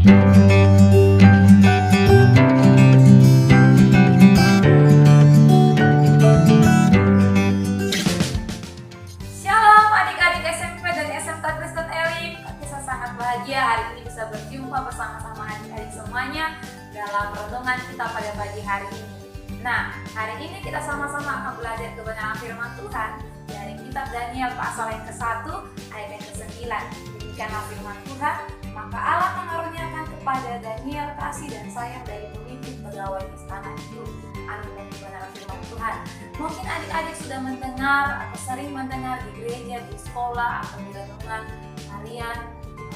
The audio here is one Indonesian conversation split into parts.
Shalom adik-adik SMP dan SMK Kristen Elim. Kita sangat bahagia hari ini bisa berjumpa bersama-sama adik-adik semuanya dalam renungan kita pada pagi hari ini. Nah, hari ini kita sama-sama akan belajar kebenaran firman Tuhan dari kitab Daniel pasal yang ke-1 ayat yang ke-9. Demikianlah firman Tuhan, maka Allah mengaruniakan kepada Daniel kasih dan sayang dari pemimpin pegawai istana itu. Amin. Dan kebenaran firman Tuhan. Mungkin adik-adik sudah mendengar atau sering mendengar di gereja, di sekolah, atau di renungan harian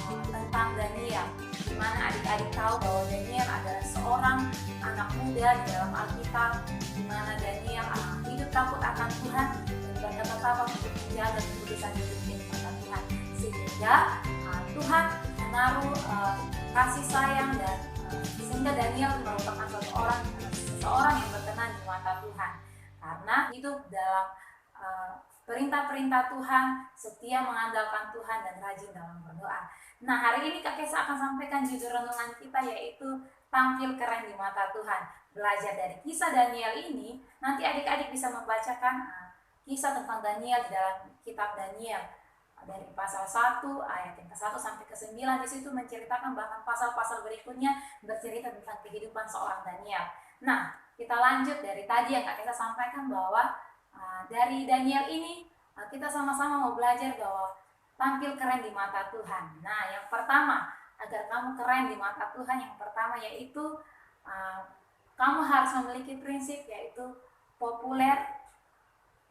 tentang Daniel, di mana adik-adik tahu bahwa Daniel adalah seorang anak muda di dalam Alkitab, di mana Daniel hidup takut akan Tuhan dan berketetapan untuk menjaga keputusan hidupnya di mata Tuhan, sehingga Tuhan menaruh kasih sayang dan sehingga Daniel merupakan seseorang yang berkenan di mata Tuhan karena hidup dalam perintah-perintah Tuhan, setia mengandalkan Tuhan dan rajin dalam berdoa. Nah, hari ini Kak Kesa akan sampaikan judul renungan kita yaitu tampil keren di mata Tuhan. Belajar dari kisah Daniel ini, nanti adik-adik bisa membacakan kisah tentang Daniel di dalam kitab Daniel dari pasal 1 ayat yang ke-1 sampai ke-9. Di situ menceritakan, bahkan pasal-pasal berikutnya bercerita tentang kehidupan seorang Daniel. Nah, kita lanjut dari tadi yang Kak Kesa sampaikan bahwa dari Daniel ini kita sama-sama mau belajar bahwa tampil keren di mata Tuhan. Nah, yang pertama, agar kamu keren di mata Tuhan, yang pertama yaitu kamu harus memiliki prinsip yaitu populer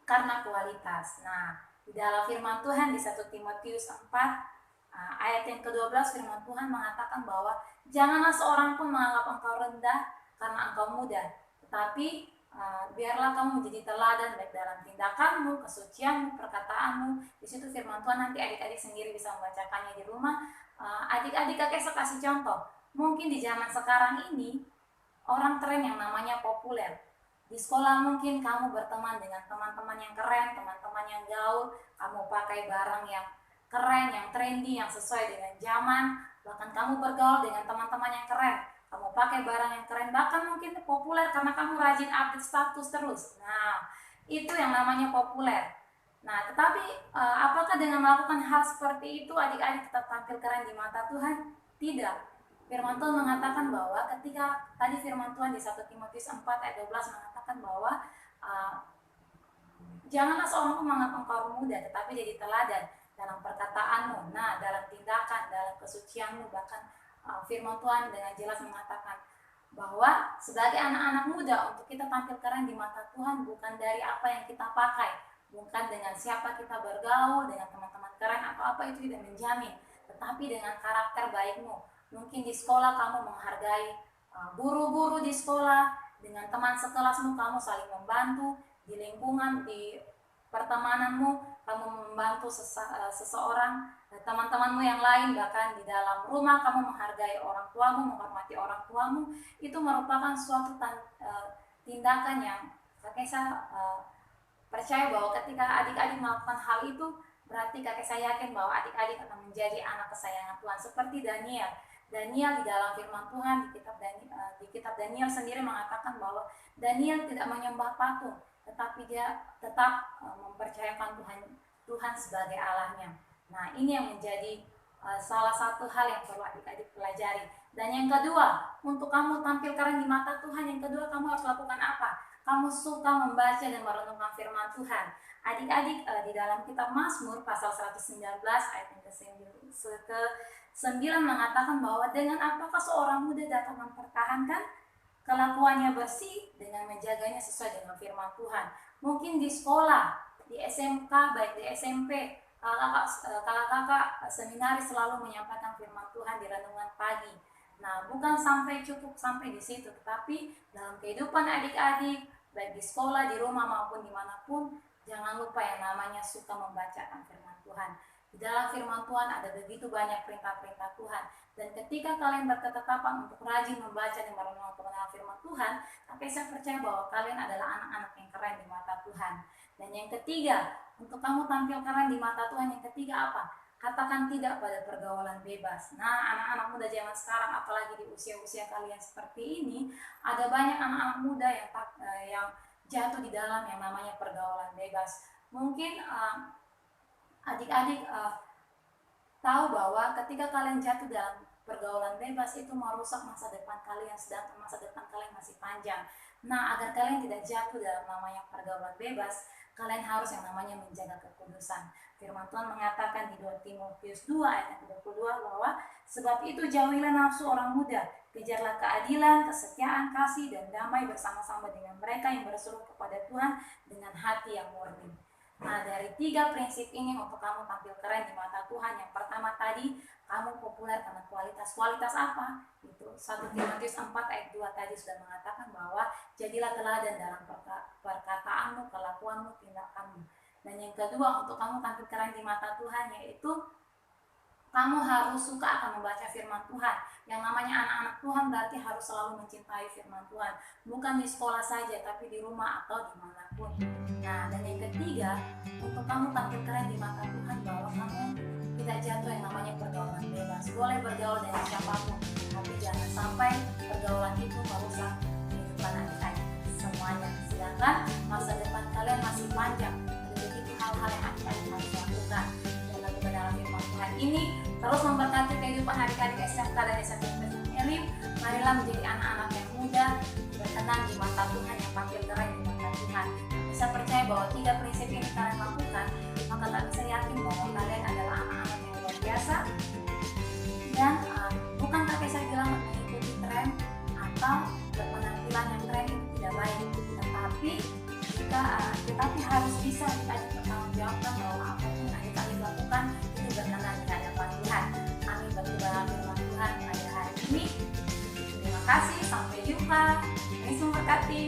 karena kualitas. Nah, di dalam firman Tuhan di 1 Timotius 4 ayat yang ke-12 firman Tuhan mengatakan bahwa janganlah seorang pun menganggap engkau rendah karena engkau muda, tetapi biarlah kamu menjadi teladan baik dalam tindakanmu, kesucianmu, perkataanmu. Di situ firman Tuhan, nanti adik-adik sendiri bisa membacakannya di rumah. Adik-adik Kak Kesa kasih contoh. Mungkin di zaman sekarang ini orang tren yang namanya populer. Di sekolah mungkin kamu berteman dengan teman-teman yang keren, teman-teman yang gaul, kamu pakai barang yang keren, yang trendy, yang sesuai dengan zaman, bahkan kamu bergaul dengan teman-teman yang keren. Kamu pakai barang yang keren, bahkan mungkin populer karena kamu rajin update status terus. Nah, itu yang namanya populer. Nah, tetapi apakah dengan melakukan hal seperti itu adik-adik tetap tampil keren di mata Tuhan? Tidak. Firman Tuhan mengatakan bahwa ketika tadi firman Tuhan di 1 Timotius 4 ayat 12 mengatakan bahwa janganlah seorang pun menganggap engkau muda, tetapi jadi teladan dalam perkataanmu, nah dalam tindakan, dalam kesucianmu. Bahkan firman Tuhan dengan jelas mengatakan bahwa sebagai anak-anak muda untuk kita tampil keren di mata Tuhan bukan dari apa yang kita pakai, bukan dengan siapa kita bergaul, dengan teman-teman keren atau apa, itu tidak menjamin, tetapi dengan karakter baikmu. Mungkin di sekolah kamu menghargai guru-guru di sekolah, dengan teman sekelasmu kamu saling membantu, di lingkungan, di pertemananmu kamu membantu seseorang, teman-temanmu yang lain, bahkan di dalam rumah kamu menghargai orang tuamu, menghormati orang tuamu. Itu merupakan suatu tindakan yang Kak Kesa percaya bahwa ketika adik-adik melakukan hal itu, berarti Kak Kesa yakin bahwa adik-adik akan menjadi anak kesayangan Tuhan. Seperti Daniel di dalam firman Tuhan di kitab Daniel sendiri mengatakan bahwa Daniel tidak menyembah patung, tetapi dia tetap mempercayakan Tuhan sebagai Allahnya. Nah, ini yang menjadi salah satu hal yang perlu adik-adik pelajari. Dan yang kedua, untuk kamu tampil keren di mata Tuhan, yang kedua kamu harus lakukan apa? Kamu suka membaca dan merenungkan firman Tuhan. Adik-adik di dalam kitab Mazmur pasal 119 ayat yang ke-9 mengatakan bahwa dengan apakah seorang muda dapat mempertahankan kelakuannya bersih dengan menjaganya sesuai dengan firman Tuhan. Mungkin di sekolah, di SMK, baik di SMP, kakak-kakak seminaris selalu menyampaikan firman Tuhan di renungan pagi. Nah, bukan cukup sampai di situ, tetapi dalam kehidupan adik-adik, baik di sekolah, di rumah maupun dimanapun, jangan lupa yang namanya suka membacakan firman Tuhan. Di dalam firman Tuhan ada begitu banyak perintah-perintah Tuhan. Dan ketika kalian berketetapan untuk rajin membaca dan merenungkan kebenaran firman Tuhan, tapi saya percaya bahwa kalian adalah anak-anak yang keren di mata Tuhan. Dan yang ketiga, untuk kamu tampil keren di mata Tuhan, yang ketiga apa? Katakan tidak pada pergaulan bebas. Nah, anak-anak muda zaman sekarang, apalagi di usia-usia kalian seperti ini, ada banyak anak-anak muda yang jatuh di dalam yang namanya pergaulan bebas. Mungkin adik-adik tahu bahwa ketika kalian jatuh dalam pergaulan bebas itu merusak masa depan kalian, sedangkan masa depan kalian masih panjang. Nah, agar kalian tidak jatuh dalam namanya pergaulan bebas, kalian harus yang namanya menjaga kekudusan. Firman Tuhan mengatakan di 2 Timotius 2 ayat 22 bahwa sebab itu jauhilah nafsu orang muda, kejarlah keadilan, kesetiaan, kasih, dan damai bersama-sama dengan mereka yang berseru kepada Tuhan dengan hati yang murni. Nah, dari 3 prinsip ini untuk kamu tampil keren di mata Tuhan. Yang pertama tadi, kamu populer karena kualitas. Kualitas apa? Itu 1 Timotius 4 ayat 2 tadi sudah mengatakan bahwa jadilah teladan dalam perkataanmu, kelakuanmu, tindakanmu. Dan yang kedua, untuk kamu tampil keren di mata Tuhan, yaitu kamu harus suka akan membaca firman Tuhan. Yang namanya anak-anak Tuhan berarti harus selalu mencintai firman Tuhan. Bukan di sekolah saja, tapi di rumah atau dimanapun. Nah, dan yang ketiga, untuk kamu tampil keren di mata Tuhan, bahwa kamu tidak jatuh yang namanya pergaulan bebas. Boleh bergaul dengan siapapun, tapi jangan sampai pergaulan itu merusak kehidupan adik-adik semuanya. Sedangkan masa depan kalian masih panjang. Begitu hal-hal yang adik-adik harus lakukan. Dalam kebenaran firman Tuhan ini terus memberkati kehidupan adik-adik SMK dan SMP Pesan Elim. Marilah menjadi anak-anak yang muda, berkenan di mata Tuhan, yang tampil keren di mata Tuhan. Bisa percaya bahwa 3 prinsip ini kalian lakukan, maka tak bisa yakin bahwa kalian adalah anak-anak yang luar biasa. Dan bukan kakek saya bilang mengikuti tren atau berpenampilan yang tren itu tidak baik, tetapi harus bisa adik-adik bertanggungjawabkan bahwa apapun adik-adik lakukan itu berkenan di hadapan Tuhan. Amin. Bagi firman Tuhan pada hari ini. Terima kasih, sampai jumpa. Yesus memberkati.